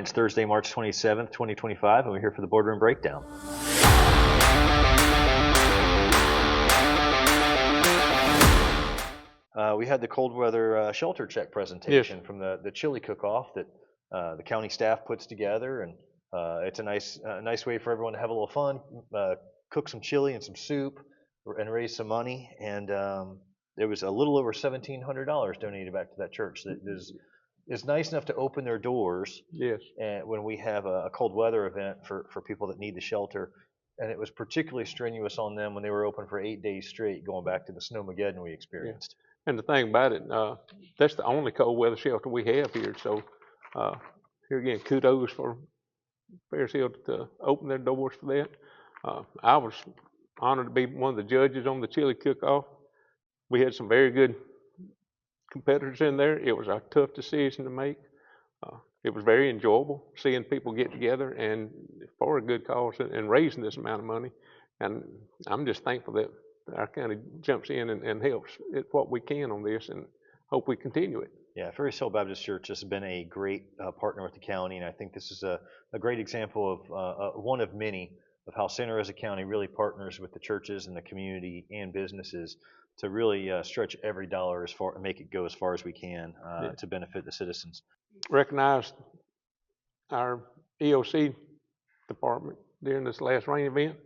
It's Thursday, March 27th, 2025, and we're here for the Boardroom Breakdown. We had the cold weather shelter check presentation from the Chili Cook Off that the county staff puts together, and it's a nice way for everyone to have a little fun, cook some chili and some soup, and raise some money. And there was a little over $1,700 donated back to that church that is nice enough to open their doors. Yes. And when we have a cold weather event for people that need the shelter. And it was particularly strenuous on them when they were open for 8 days straight, going back to the snowmageddon we experienced. And the thing about it, that's the only cold weather shelter we have here. So here again, kudos for Ferris Hill to open their doors for that. I was honored to be one of the judges on the Chili Cook Off. We had some very good competitors in there. It was a tough decision to make. It was very enjoyable seeing people get together and for a good cause and raising this amount of money. And I'm just thankful that our county jumps in and helps what we can on this, and hope we continue it. Yeah, Ferris Hill Baptist Church has been a great partner with the county, and I think this is a great example of one of many of how Santa Rosa County really partners with the churches and the community and businesses to really stretch every dollar as far, make it go as far as we can to benefit the citizens. Recognized our EOC department during this last rain event.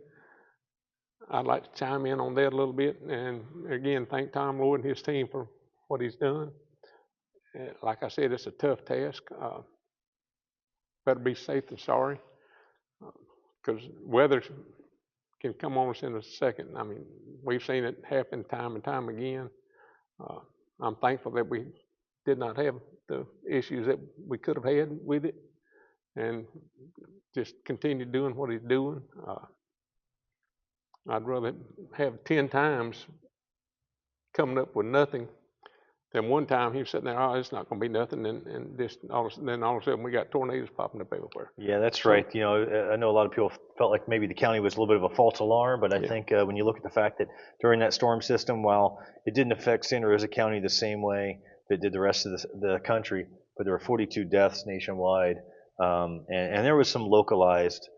I'd like to chime in on that a little bit, and again, thank Tom Lloyd and his team for what he's done. Like I said, it's a tough task. Better be safe than sorry, because weather can come on us in a second. I mean, we've seen it happen time and time again. I'm thankful that we did not have the issues that we could have had with it, and just continue doing what he's doing. I'd rather have 10 times coming up with nothing than one time he was sitting there, oh, it's not going to be nothing, and just all of a sudden we got tornadoes popping up everywhere. Yeah, that's right. You know, I know a lot of people felt like maybe the county was a little bit of a false alarm, but I think when you look at the fact that during that storm system, while it didn't affect Santa Rosa County the same way that it did the rest of the country, but there were 42 deaths nationwide, and there was some localized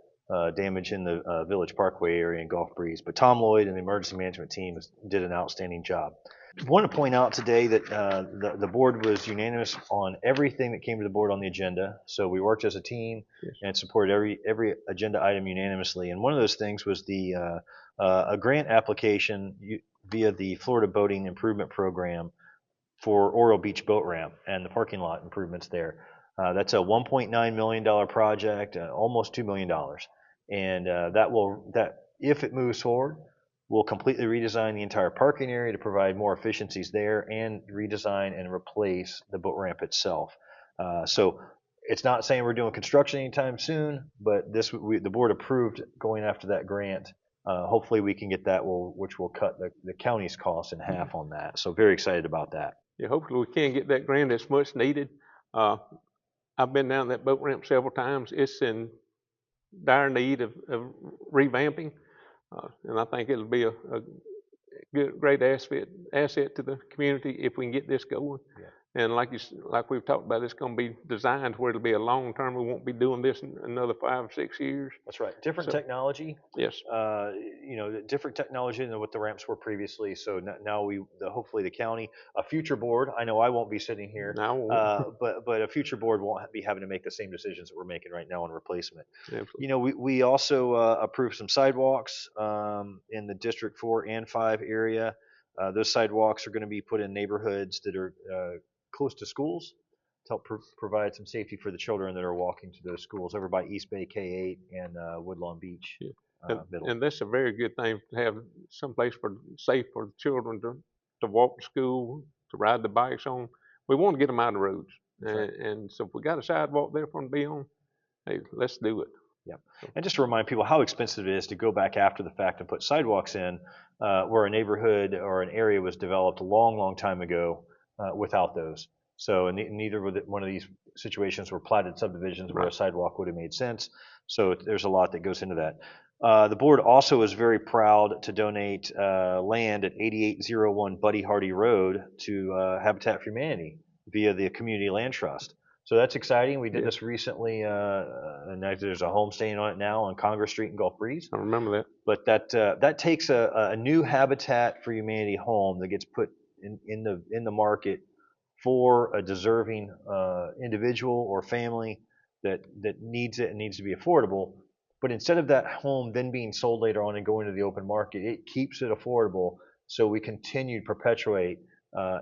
damage in the Village Parkway area and Gulf Breeze. But Tom Lloyd and the emergency management team did an outstanding job. I want to point out today that the board was unanimous on everything that came to the board on the agenda. So we worked as a team and supported every agenda item unanimously. And one of those things was a grant application via the Florida Boating Improvement Program for Navarre Beach boat ramp and the parking lot improvements there. That's a $1.9 million project, almost $2 million. And that if it moves forward, will completely redesign the entire parking area to provide more efficiencies there and redesign and replace the boat ramp itself. So it's not saying we're doing construction anytime soon, but the board approved going after that grant. Hopefully we can get that, which will cut the county's costs in half on that. So very excited about that. Yeah, hopefully we can get that grant. It's much needed. I've been down that boat ramp several times. It's in dire need of revamping, and I think it'll be a great asset to the community if we can get this going. Yeah. And like we've talked about, it's going to be designed where it'll be a long term. We won't be doing this in another 5 or 6 years. That's right. Different technology. Yes. Different technology than what the ramps were previously. So now hopefully the county, a future board. I know I won't be sitting here. No. But a future board won't be having to make the same decisions that we're making right now on replacement. Absolutely. We also approved some sidewalks in the District 4 and 5 area. Those sidewalks are going to be put in neighborhoods that are close to schools to help provide some safety for the children that are walking to those schools over by East Bay K-8 and Woodlawn Beach. And that's a very good thing to have someplace safe for the children to walk to school, to ride the bikes on. We want to get them out of the roads. And so if we got a sidewalk there for them to be on, hey, let's do it. Yeah, and just to remind people how expensive it is to go back after the fact and put sidewalks in where a neighborhood or an area was developed a long, long time ago without those. So neither one of these situations were platted subdivisions where a sidewalk would have made sense. So there's a lot that goes into that. The board also is very proud to donate land at 8801 Buddy Hardy Road to Habitat for Humanity via the Community Land Trust. So that's exciting. We did this recently, and there's a homestaying on it now on Congress Street in Gulf Breeze. I remember that. But that takes a new Habitat for Humanity home that gets put in the market for a deserving individual or family that needs it and needs to be affordable. But instead of that home then being sold later on and going to the open market, it keeps it affordable, so we continue to perpetuate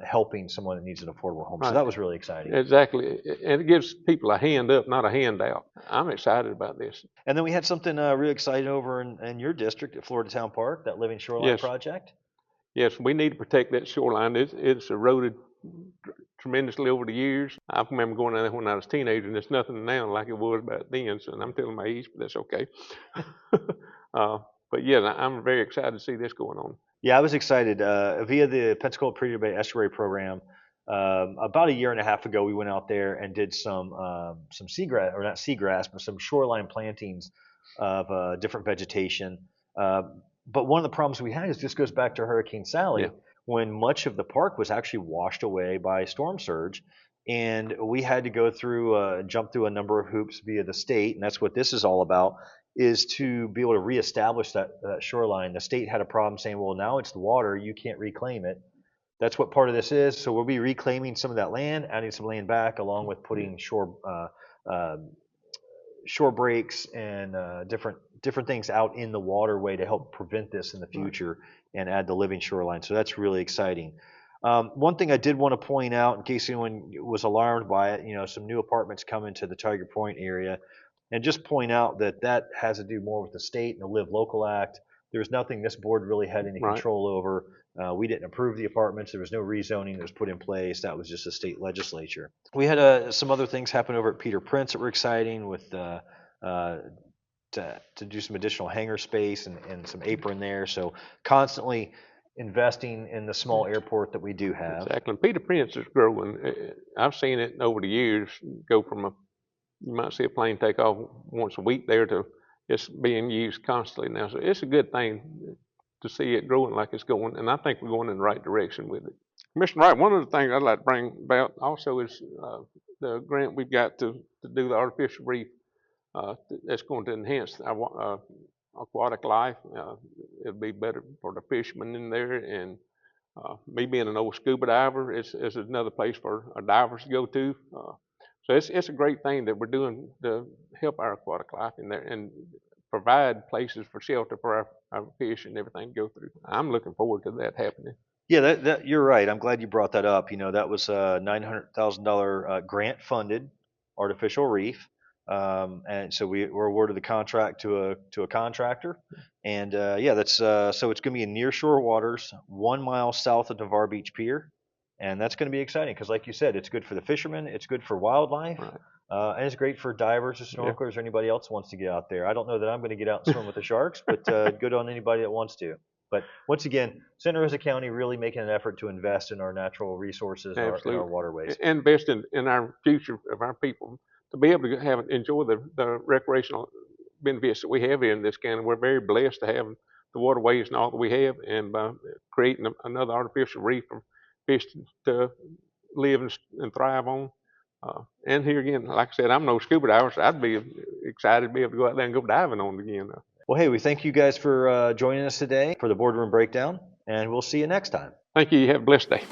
helping someone that needs an affordable home. So that was really exciting. Exactly, and it gives people a hand up, not a handout. I'm excited about this. And then we had something really exciting over in your district at Florida Town Park, that Living Shoreline project. Yes, we need to protect that shoreline. It's eroded tremendously over the years. I remember going down there when I was a teenager, and it's nothing now like it was back then. So I'm telling my age, but that's okay. But yeah, I'm very excited to see this going on. Yeah, I was excited. Via the Pensacola Prairie Bay Estuary Program, about a year and a half ago, we went out there and did some seagrass, or not seagrass, but some shoreline plantings of different vegetation. But one of the problems we had is this goes back to Hurricane Sally, when much of the park was actually washed away by storm surge. And we had to go through, jump through a number of hoops via the state, and that's what this is all about, is to be able to reestablish that shoreline. The state had a problem saying, well, now it's the water, you can't reclaim it. That's what part of this is. So we'll be reclaiming some of that land, adding some land back, along with putting shore breaks and different things out in the waterway to help prevent this in the future and add the living shoreline. So that's really exciting. One thing I did want to point out, in case anyone was alarmed by it, some new apartments coming to the Tiger Point area, and just point out that has to do more with the state and the Live Local Act. There's nothing this board really had any control over. We didn't approve the apartments. There was no rezoning that was put in place. That was just a state legislature. We had some other things happen over at Peter Prince that were exciting, with to do some additional hangar space and some apron there. So constantly investing in the small airport that we do have. Exactly. Peter Prince is growing. I've seen it over the years go from you might see a plane take off once a week there to it's being used constantly now. So it's a good thing to see it growing like it's going, and I think we're going in the right direction with it. Commissioner Wright, one of the things I'd like to bring about also is the grant we've got to do the artificial reef that's going to enhance our aquatic life. It'll be better for the fishermen in there, and me being an old scuba diver, it's another place for our divers to go to. So it's a great thing that we're doing to help our aquatic life in there and provide places for shelter for our fish and everything to go through. I'm looking forward to that happening. Yeah, that you're right. I'm glad you brought that up. That was a $900,000 grant funded artificial reef. And so we're awarded the contract to a contractor, and that's so it's going to be in nearshore waters, 1 mile south of Navarre Beach Pier, and that's going to be exciting because, like you said, it's good for the fishermen, it's good for wildlife, and it's great for divers or snorkelers or anybody else who wants to get out there. I don't know that I'm going to get out and swim with the sharks, but good on anybody that wants to. But once again, Santa Rosa County really making an effort to invest in our natural resources and our waterways. Invest in our future of our people, to be able to enjoy the recreational benefits that we have in this county. We're very blessed to have the waterways and all that we have, and by creating another artificial reef for fish to live and thrive on. And here again, like I said, I'm no scuba diver, so I'd be excited to be able to go out there and go diving on it again. Well, hey, we thank you guys for joining us today for the Boardroom Breakdown, and we'll see you next time. Thank you. You have a blessed day.